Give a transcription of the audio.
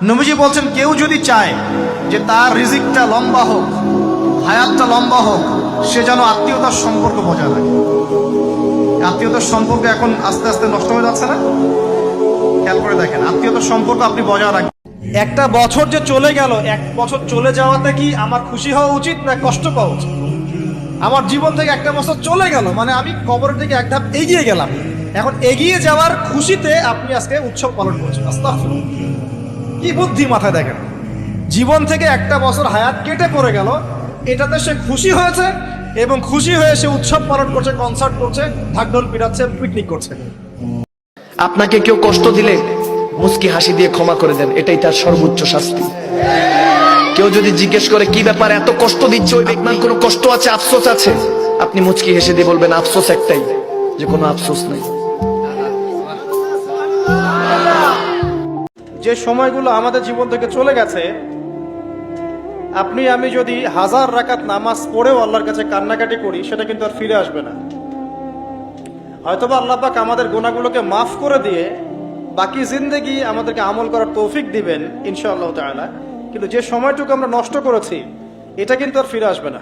নবীজি বলছেন, কেউ যদি চায় যে তার রিজিকটা লম্বা হোক, হায়াতটা লম্বা হোক, সে যেন আত্মীয়তার সম্পর্ক বজায় রাখে। আত্মীয়তার সম্পর্ক এখন আস্তে আস্তে নষ্ট হয়ে যাচ্ছে না? খেয়াল করে দেখেন, আত্মীয়তার সম্পর্ক আপনি বজায় রাখেন। একটা বছর যে চলে গেল, এক বছর চলে যাওয়াতে কি আমার খুশি হওয়া উচিত না কষ্ট পাওয়া উচিত? আমার জীবন থেকে একটা বছর চলে গেল মানে আমি কবরের দিকে এক ধাপ এগিয়ে গেলাম। এখন এগিয়ে যাওয়ার খুশিতে আপনি আজকে উৎসব পালন করছেন। আস্তাগফিরুল্লাহ, কি বুদ্ধি মাথায় দেখেন। জীবন থেকে একটা বছর হায়াত কেটে পড়ে গেল, এটাতে সে খুশি হয়েছে এবং খুশি হয়ে সে উৎসব পালন করছে, কনসার্ট করছে, ঢাকঢোল পিটাচ্ছে, পিকনিক করছে। আপনাকে কেউ কষ্ট দিলে মুস্কি হাসি দিয়ে ক্ষমা করে দেন, এটাই তার সর্বোচ্চ শাস্তি। কেউ যদি জিজ্ঞেস করে কি ব্যাপার এত কষ্ট দিচ্ছ, ওই আপনার কোনো কষ্ট আছে, আফসোস আছে, আপনি মুচকি হেসে দিয়ে বলবেন আফসোস একটাই, যে কোনো আফসোস নেই। যে সময়গুলো আমাদের জীবন থেকে চলে গেছে, আপনি আমি যদি 1000 রাকাত নামাজ পড়েও আল্লাহর কাছে কান্নাকাটি করি, সেটা কিন্তু আর ফিরে আসবে না। হয়তোবা আল্লাহ পাক আমাদের গুনাহগুলোকে মাফ করে দিয়ে বাকি জিন্দেগি আমাদেরকে আমল করার তৌফিক দিবেন ইনশাআল্লাহ তাআলা, কিন্তু যে সময়টুকু আমরা নষ্ট করেছি এটা কিন্তু আর ফিরে আসবে না।